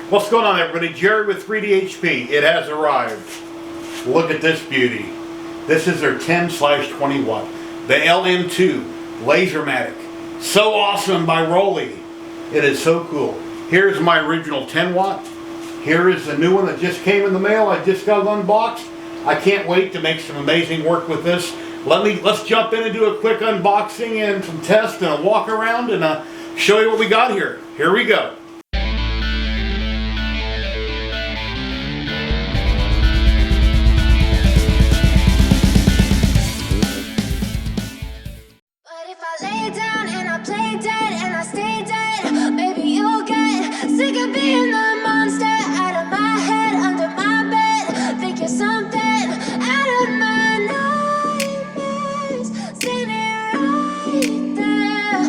What's going on, everybody? Jerry with 3DHP. It has arrived. Look at this beauty. This is their 10/20 watt. The LM2 LaserMatic. So awesome by Roly. It is so cool. Here's my original 10 watt. Here is the new one that just came in the mail. I just got it unboxed. I can't wait to make some amazing work with this. Let's jump in and do a quick unboxing and some tests and a walk around and show you what we got here. Here we go. Being the monster out of my head, under my bed, think you're something out of my nightmares, standing right there.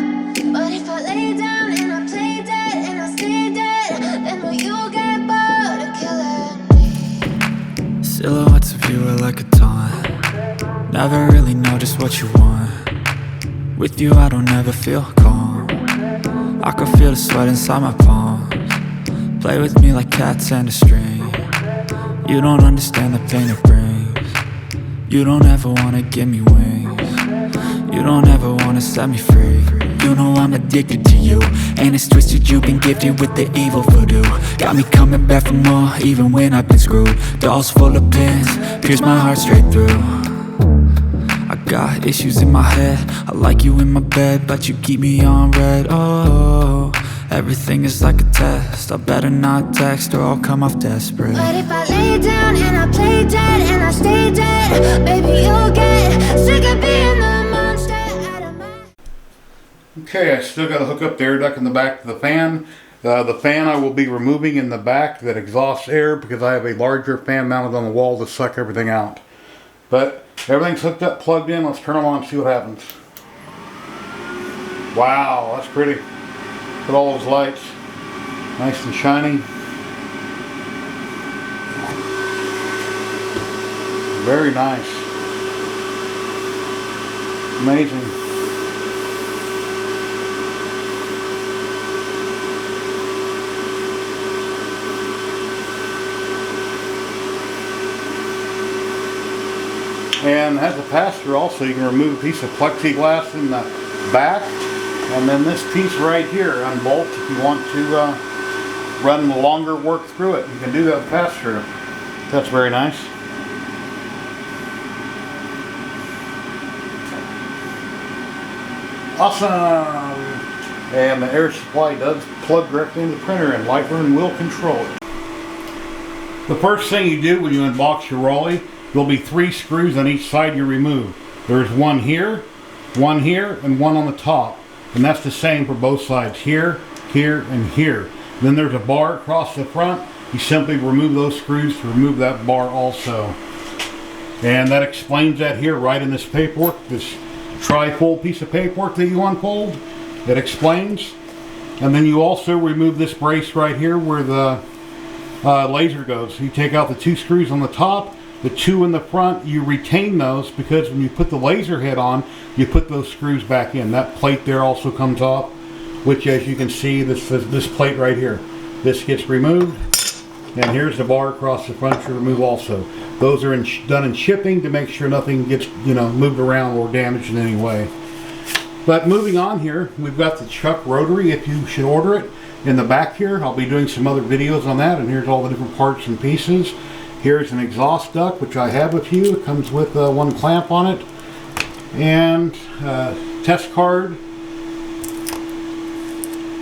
But if I lay down and I play dead and I stay dead, then will you get bored of killing me? Silhouettes of you are like a taunt. Never really know just what you want. With you I don't ever feel calm. I can feel the sweat inside my palms. Play with me like cats and a string. You don't understand the pain it brings. You don't ever wanna give me wings. You don't ever wanna set me free. You know I'm addicted to you, and it's twisted, you've been gifted with the evil voodoo. Got me coming back for more, even when I've been screwed. Dolls full of pins, pierce my heart straight through. I got issues in my head, I like you in my bed, but you keep me on red, oh. Everything is like a test, I better not text or I'll come off desperate. But if I lay down and I play dead and I stay dead, baby you'll get sick of being the monster out of my... Okay, I still got to hook up the air duct in the back of the fan. The fan I will be removing in the back that exhausts air because I have a larger fan mounted on the wall to suck everything out. But everything's hooked up, plugged in. Let's turn them on and see what happens. Wow, that's pretty. Look at all those lights. Nice and shiny. Very nice. Amazing. And as a pass-through also, you can remove a piece of plexiglass in the back. And then this piece right here, unbolt if you want to run longer work through it. You can do that faster. That's very nice. Awesome! And the air supply does plug directly into the printer, and Lightburn will control it. The first thing you do when you unbox your Roly, there'll be 3 screws on each side you remove. There's one here, and one on the top. And that's the same for both sides, here, here, and here. Then there's a bar across the front. You simply remove those screws to remove that bar also. And that explains that here right in this paperwork, this tri-fold piece of paperwork that you unfold. It explains. And then you also remove this brace right here where the laser goes. You take out the 2 screws on the top. The 2 in the front, you retain those because when you put the laser head on, you put those screws back in. That plate there also comes off, which as you can see, this plate right here, this gets removed. And here's the bar across the front to remove also. Those are done in shipping to make sure nothing gets moved around or damaged in any way. But moving on here, we've got the Chuck Rotary if you should order it. In the back here, I'll be doing some other videos on that, and here's all the different parts and pieces. Here's an exhaust duct, which I have with you. It comes with one clamp on it. And test card.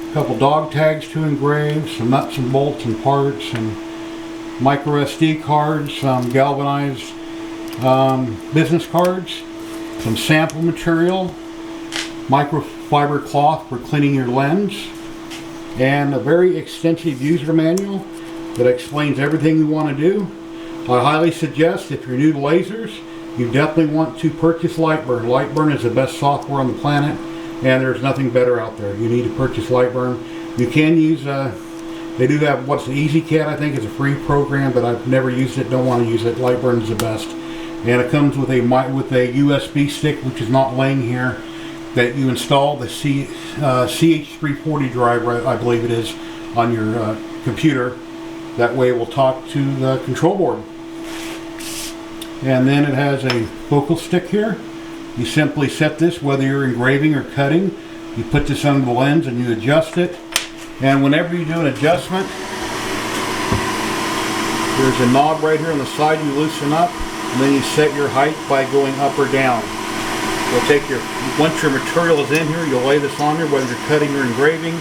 A couple dog tags to engrave. Some nuts and bolts and parts. And micro SD cards. Some galvanized business cards. Some sample material. Microfiber cloth for cleaning your lens. And a very extensive user manual that explains everything you want to do. I highly suggest if you're new to lasers, you definitely want to purchase Lightburn. Lightburn is the best software on the planet, and there's nothing better out there. You need to purchase Lightburn. You can use, they do have what's the EasyCAD, I think is a free program, but I've never used it, don't want to use it. Lightburn is the best. And it comes with a USB stick, which is not laying here, that you install the CH340 drive, I believe it is, on your computer, That way it will talk to the control board. And then it has a focal stick here. You simply set this, whether you're engraving or cutting, you put this under the lens and you adjust it. And whenever you do an adjustment, there's a knob right here on the side you loosen up, and then you set your height by going up or down. You'll take your, once your material is in here, you'll lay this on here, whether you're cutting or engraving,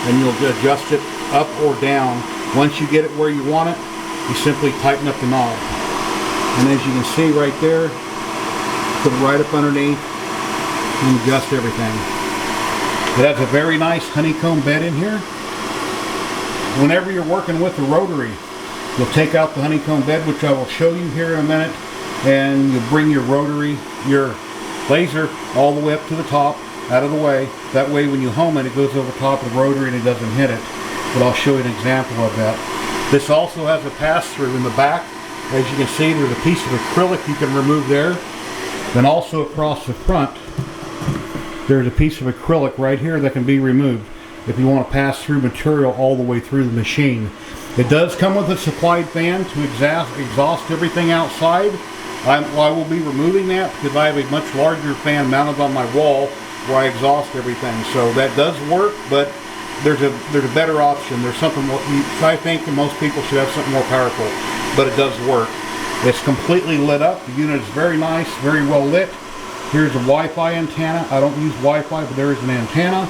and you'll adjust it up or down. Once you get it where you want it, you simply tighten up the knob. And as you can see right there, put it right up underneath and adjust everything. It has a very nice honeycomb bed in here. Whenever you're working with the rotary, you'll take out the honeycomb bed, which I will show you here in a minute, and you'll bring your rotary, your laser, all the way up to the top, out of the way. That way when you home it, it goes over top of the rotary and it doesn't hit it. But I'll show you an example of that. This also has a pass-through in the back. As you can see, there's a piece of acrylic you can remove there. Then also across the front, there's a piece of acrylic right here that can be removed if you want to pass through material all the way through the machine. It does come with a supplied fan to exhaust everything outside. I will be removing that because I have a much larger fan mounted on my wall where I exhaust everything. So that does work, but there's a better option. There's something more, I think most people should have something more powerful, but it does work. It's completely lit up. The unit is very nice, very well lit. Here's a Wi-Fi antenna. I don't use Wi-Fi, but there is an antenna.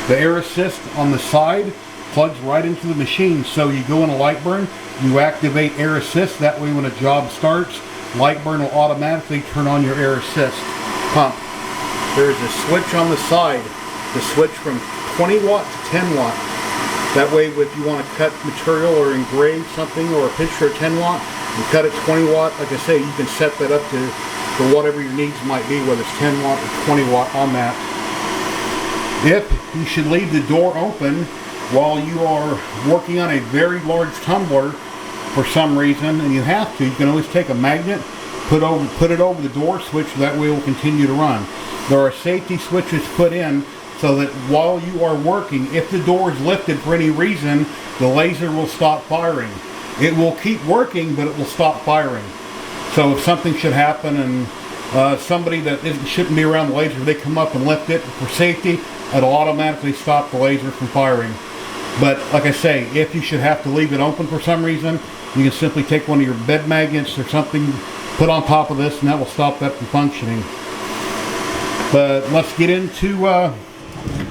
The air assist on the side plugs right into the machine. So you go in a light burn, you activate air assist. That way when a job starts, light burn will automatically turn on your air assist pump. There's a switch on the side to switch from 20 watt to 10 watt. That way if you want to cut material or engrave something or a picture at 10 watt, you cut it 20 watt. Like I say, you can set that up to for whatever your needs might be, whether it's 10 watt or 20 watt on that. If you should leave the door open while you are working on a very large tumbler for some reason, and you have to, you can always take a magnet, put it over the door switch, that way it will continue to run. There are safety switches put in so that while you are working, if the door is lifted for any reason, the laser will stop firing. It will keep working, but it will stop firing. So if something should happen and somebody that shouldn't be around the laser, they come up and lift it for safety, it'll automatically stop the laser from firing. But like I say, if you should have to leave it open for some reason, you can simply take one of your bed magnets or something, put on top of this, and that will stop that from functioning. But let's get into,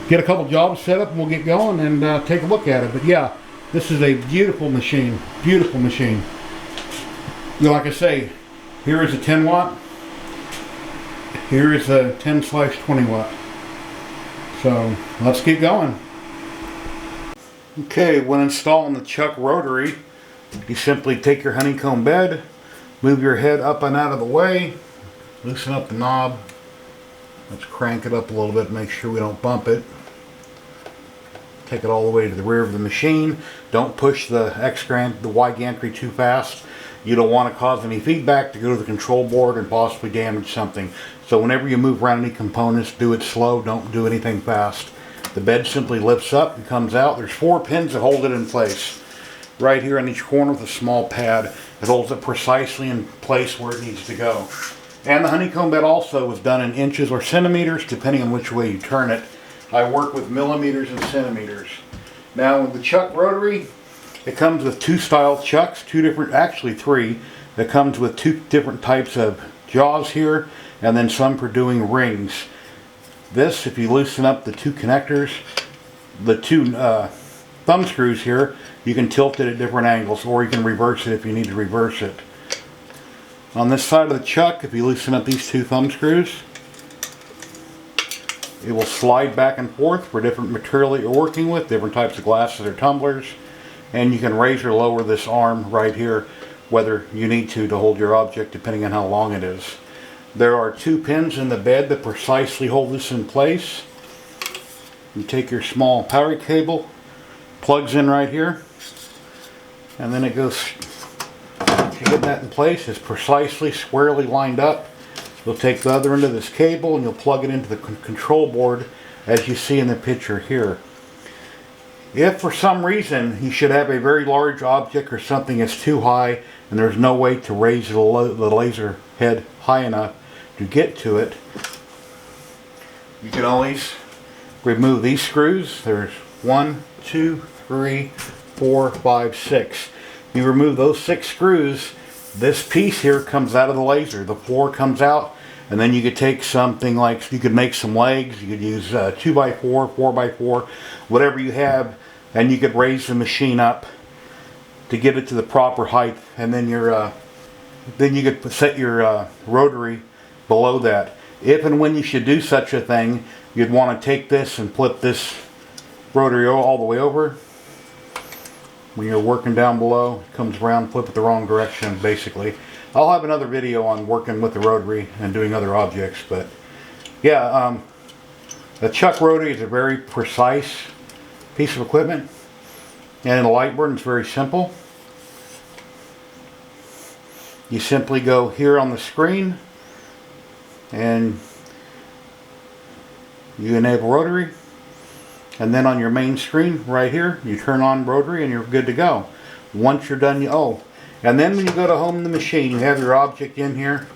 get a couple jobs set up and we'll get going and take a look at it. But yeah, this is a beautiful machine, beautiful machine. You know, like I say, here is a 10 watt, here is a 10/20 watt. So let's get going. Okay, when installing the Chuck rotary, you simply take your honeycomb bed, move your head up and out of the way, loosen up the knob. Let's crank it up a little bit, make sure we don't bump it. Take it all the way to the rear of the machine. Don't push the Y gantry too fast. You don't want to cause any feedback to go to the control board and possibly damage something. So whenever you move around any components, do it slow, don't do anything fast. The bed simply lifts up and comes out. There's 4 pins that hold it in place. Right here on each corner with a small pad. It holds it precisely in place where it needs to go. And the honeycomb bed also is done in inches or centimeters, depending on which way you turn it. I work with millimeters and centimeters. Now with the Chuck rotary, it comes with 2 style chucks, 2 different, actually 3. It comes with 2 different types of jaws here, and then some for doing rings. This, if you loosen up the 2 connectors, the 2 thumb screws here, you can tilt it at different angles, or you can reverse it if you need to reverse it. On this side of the chuck, if you loosen up these 2 thumb screws, it will slide back and forth for different material that you're working with, different types of glasses or tumblers, and you can raise or lower this arm right here, whether you need to hold your object, depending on how long it is. There are 2 pins in the bed that precisely hold this in place. You take your small power cable, plugs in right here, and then it goes, to get that in place, it's precisely squarely lined up. You'll take the other end of this cable and you'll plug it into the control board as you see in the picture here. If for some reason you should have a very large object or something that's too high and there's no way to raise the laser head high enough to get to it, you can always remove these screws. There's 1, 2, 3, 4, 5, 6. You remove those 6 screws, this piece here comes out of the laser. The floor comes out, and then you could take something like, you could make some legs, you could use 2x4, 4x4, whatever you have, and you could raise the machine up to get it to the proper height, and then then you could set your rotary below that. If and when you should do such a thing, you'd want to take this and flip this rotary all the way over. When you're working down below, it comes around, flip it the wrong direction, basically. I'll have another video on working with the rotary and doing other objects, but yeah, the chuck rotary is a very precise piece of equipment, and in a light burn, it's very simple. You simply go here on the screen, and you enable rotary, and then on your main screen right here you turn on rotary and you're good to go. Once you're done, and then when you go to home the machine, you have your object in here.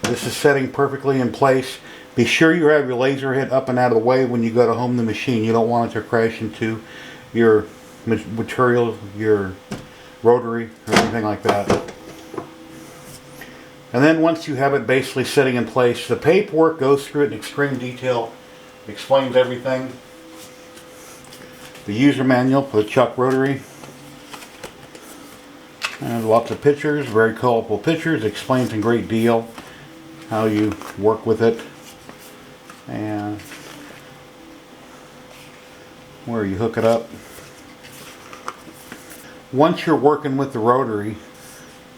This is setting perfectly in place. Be sure you have your laser head up and out of the way when you go to home the machine. You don't want it to crash into your material, your rotary, or anything like that. And then once you have it basically sitting in place, the paperwork goes through it in extreme detail, explains everything. The user manual for the chuck rotary. And lots of pictures, very colorful pictures, explains in great deal how you work with it and where you hook it up. Once you're working with the rotary,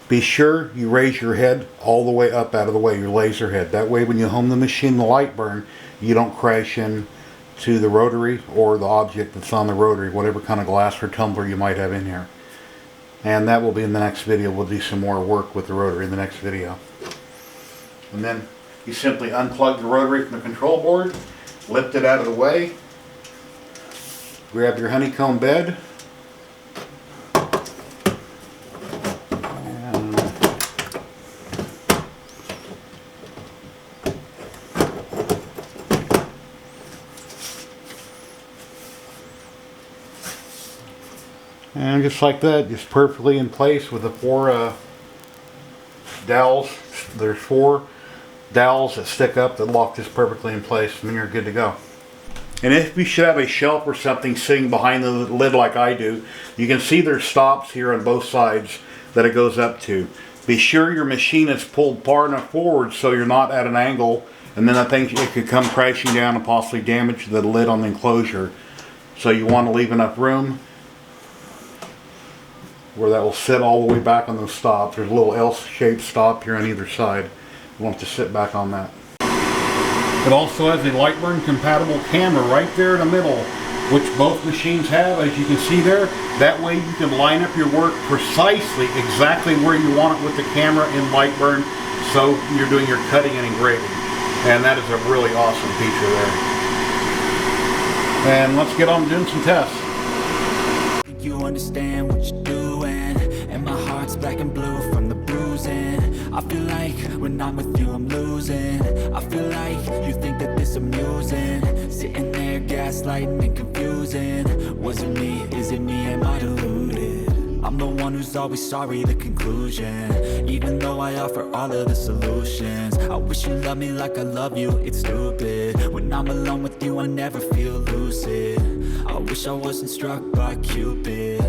be sure you raise your head all the way up out of the way, your laser head. That way when you home the machine, the light burn, you don't crash in to the rotary or the object that's on the rotary, whatever kind of glass or tumbler you might have in here. And that will be in the next video. We'll do some more work with the rotary in the next video. And then you simply unplug the rotary from the control board, lift it out of the way, grab your honeycomb bed, and just like that, just perfectly in place with the 4 dowels. There's 4 dowels that stick up that lock this perfectly in place, and then you're good to go. And if you should have a shelf or something sitting behind the lid like I do, you can see there's stops here on both sides that it goes up to. Be sure your machine is pulled far enough forward so you're not at an angle, and then I think it could come crashing down and possibly damage the lid on the enclosure. So you want to leave enough room where that will sit all the way back on those stops. There's a little L-shaped stop here on either side. You want to sit back on that. It also has a light burn compatible camera right there in the middle, which both machines have, as you can see there. That way you can line up your work precisely exactly where you want it with the camera in light burn, so you're doing your cutting and engraving. And that is a really awesome feature there. And let's get on doing some tests. You understand what you're doing, and my heart's black and blue from the bruising. I feel like when I'm with you I'm losing. I feel like you think that this amusing, sitting there gaslighting and confusing. Was it me? Is it me? Am I deluded? I'm the one who's always sorry, the conclusion, even though I offer all of the solutions. I wish you loved me like I love you, it's stupid. When I'm alone with you I never feel lucid. I wish I wasn't struck by Cupid.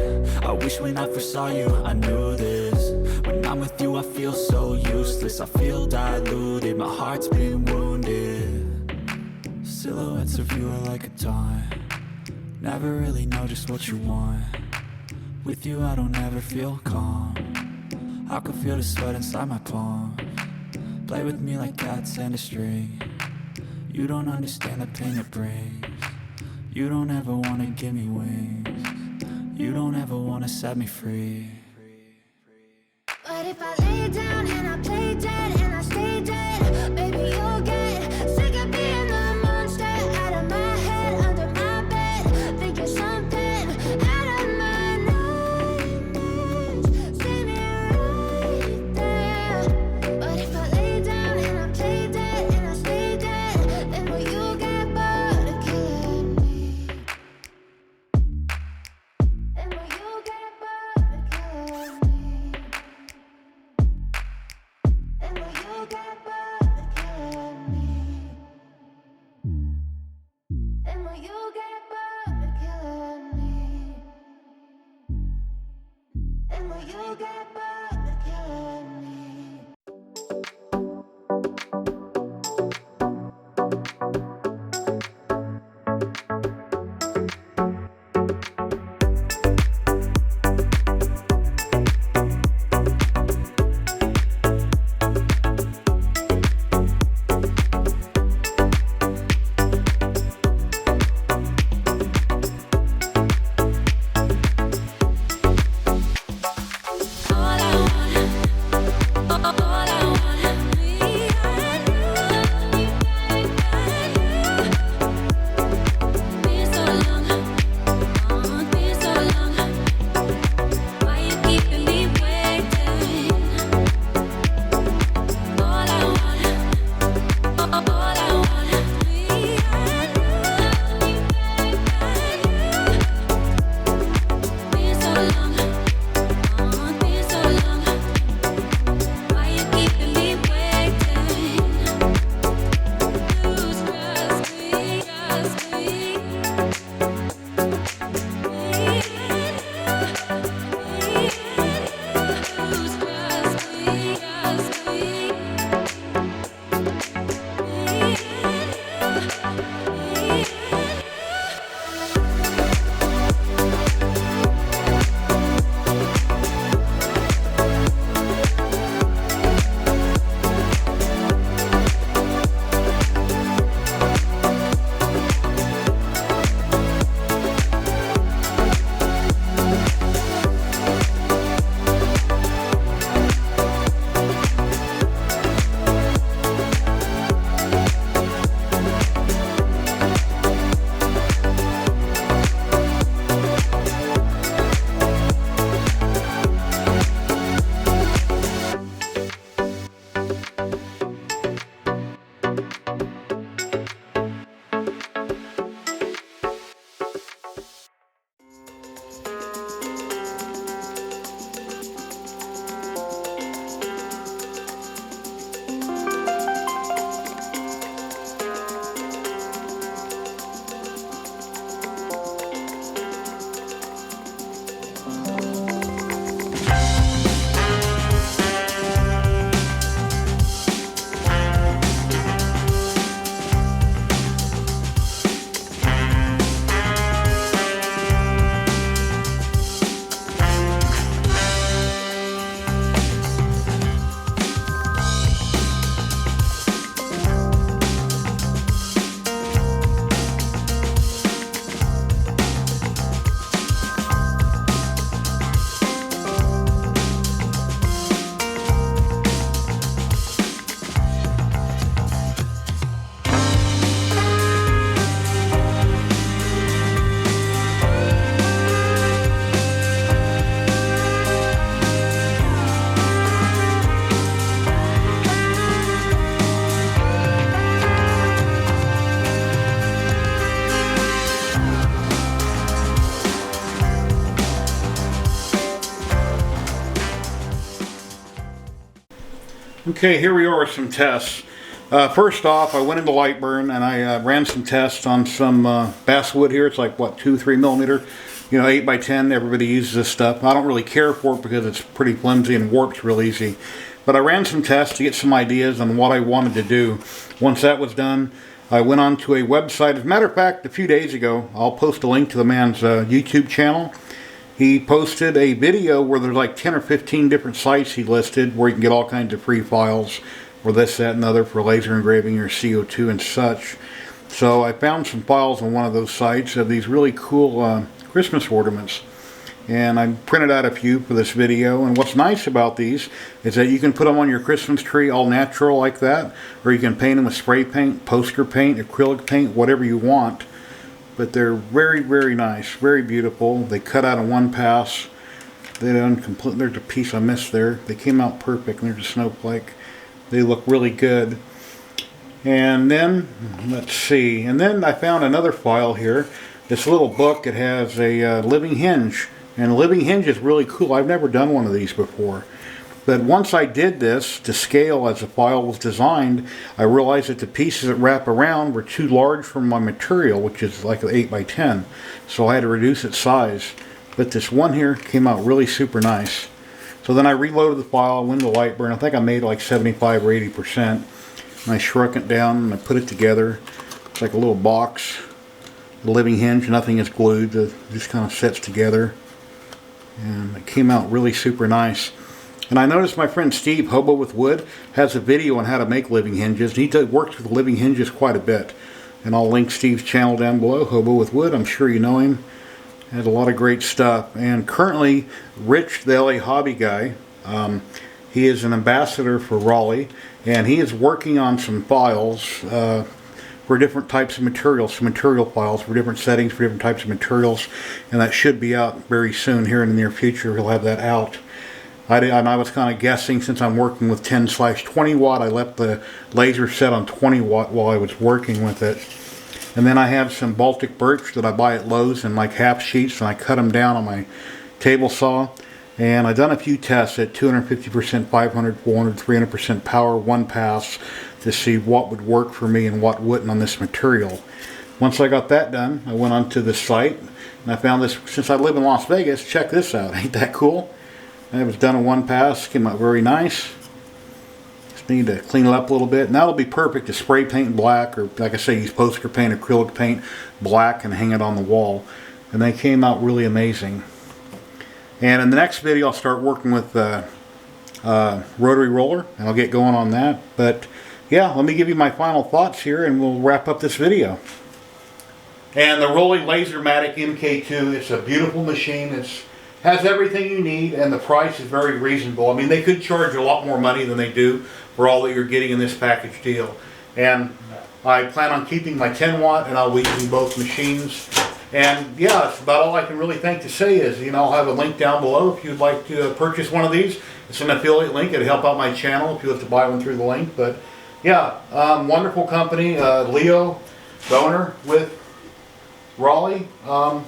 I wish when I first saw you I knew this. When I'm with you I feel so useless. I feel diluted, my heart's been wounded. Silhouettes of you are like a taunt. Never really know just what you want. With you I don't ever feel calm. I can feel the sweat inside my palms. Play with me like cats and a string. You don't understand the pain it brings. You don't ever wanna give me wings. You don't ever wanna set me free. But if I lay down and I play dead and I stay dead, baby, you'll get sick of being the monster out of my head, under my bed, thinking something you get back at me. Okay, here we are with some tests. First off, I went into Lightburn and I ran some tests on some basswood here. It's like, what, 2-3 millimeter, 8 by 10. Everybody uses this stuff. I don't really care for it because it's pretty flimsy and warps real easy. But I ran some tests to get some ideas on what I wanted to do. Once that was done, I went on to a website. As a matter of fact, a few days ago, I'll post a link to the man's YouTube channel. He posted a video where there's like 10 or 15 different sites he listed where you can get all kinds of free files for this, that, and other for laser engraving or CO2 and such. So I found some files on one of those sites of these really cool Christmas ornaments. And I printed out a few for this video. And what's nice about these is that you can put them on your Christmas tree all natural like that, or you can paint them with spray paint, poster paint, acrylic paint, whatever you want. But they're very, very nice, very beautiful. They cut out in one pass. They done complete. There's a piece I missed there. They came out perfect. And there's a snowflake. They look really good. And then, let's see. And then I found another file here. This little book. It has a living hinge. And a living hinge is really cool. I've never done one of these before. But once I did this to scale as the file was designed, I realized that the pieces that wrap around were too large for my material, which is like an 8 by 10. So I had to reduce its size. But this one here came out really super nice. So then I reloaded the file, went into Lightburn. I think I made like 75 or 80%. And I shrunk it down and I put it together. It's like a little box, a living hinge. Nothing is glued. It just kind of sets together. And it came out really super nice. And I noticed my friend Steve, Hobo with Wood, has a video on how to make living hinges. He works with living hinges quite a bit. And I'll link Steve's channel down below, Hobo with Wood. I'm sure you know him. Has a lot of great stuff. And currently, Rich, the LA hobby guy, he is an ambassador for Roly. And he is working on some files for different types of materials, some material files for different settings, for different types of materials. And that should be out very soon, here in the near future. He'll have that out. I was kind of guessing, since I'm working with 10/20 watt, I left the laser set on 20 watt while I was working with it. And then I have some Baltic birch that I buy at Lowe's in like half sheets, and I cut them down on my table saw. And I've done a few tests at 250%, 500, 400, 300% power, one pass, to see what would work for me and what wouldn't on this material. Once I got that done, I went onto the site, and I found this. Since I live in Las Vegas, check this out. Ain't that cool? And it was done in one pass, came out very nice. Just need to clean it up a little bit. And that'll be perfect to spray paint black, or like I say, use poster paint, acrylic paint, black, and hang it on the wall. And they came out really amazing. And in the next video, I'll start working with rotary roller, and I'll get going on that. But yeah, let me give you my final thoughts here, and we'll wrap up this video. And the Roly LaserMatic Mk2, it's a beautiful machine. It's has everything you need, and the price is very reasonable. I mean, they could charge a lot more money than they do for all that you're getting in this package deal. And I plan on keeping my 10 watt, and I'll be using both machines. And yeah, that's about all I can really think to say is, you know, I'll have a link down below if you'd like to purchase one of these. It's an affiliate link. It'll help out my channel if you have to buy one through the link. But yeah, wonderful company. Leo, the owner with Roly,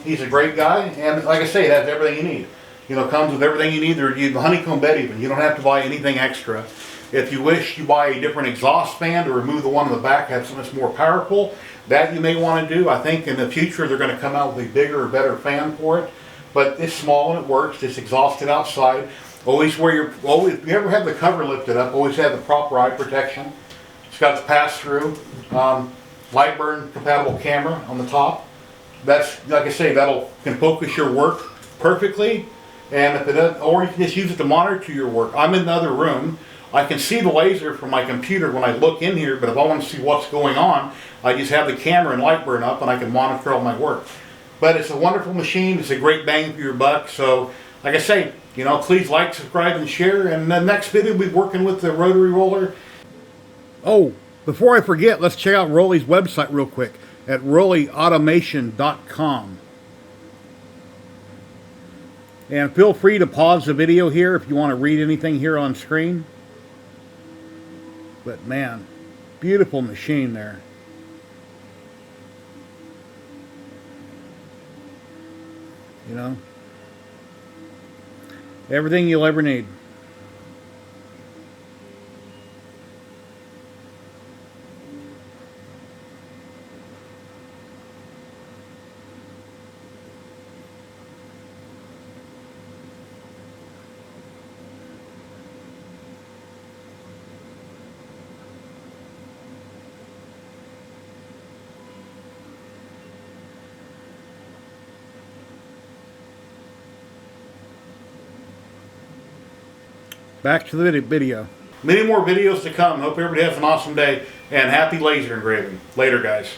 he's a great guy, and like I say, it has everything you need. You know, comes with everything you need. There's the honeycomb bed even. You don't have to buy anything extra. If you wish, you buy a different exhaust fan to remove the one in the back, have something that's more powerful. That you may want to do. I think in the future they're going to come out with a bigger or better fan for it. But it's small and it works. It's exhausted outside. Always if you ever have the cover lifted up, always have the proper eye protection. It's got the pass-through, Lightburn compatible camera on the top. That's, like I say, can focus your work perfectly, and if it doesn't, or you can just use it to monitor your work. I'm in the other room. I can see the laser from my computer when I look in here, but if I want to see what's going on, I just have the camera and Lightburn up, and I can monitor all my work. But it's a wonderful machine. It's a great bang for your buck. So, like I say, you know, please like, subscribe, and share. And the next video we'll be working with the rotary roller. Oh, before I forget, let's check out Roly's website real quick at rolyautomation.com. And feel free to pause the video here if you want to read anything here on screen. But man, beautiful machine there. You know, everything you'll ever need. Back to the video. Many more videos to come. Hope everybody has an awesome day, and happy laser engraving. Later, guys.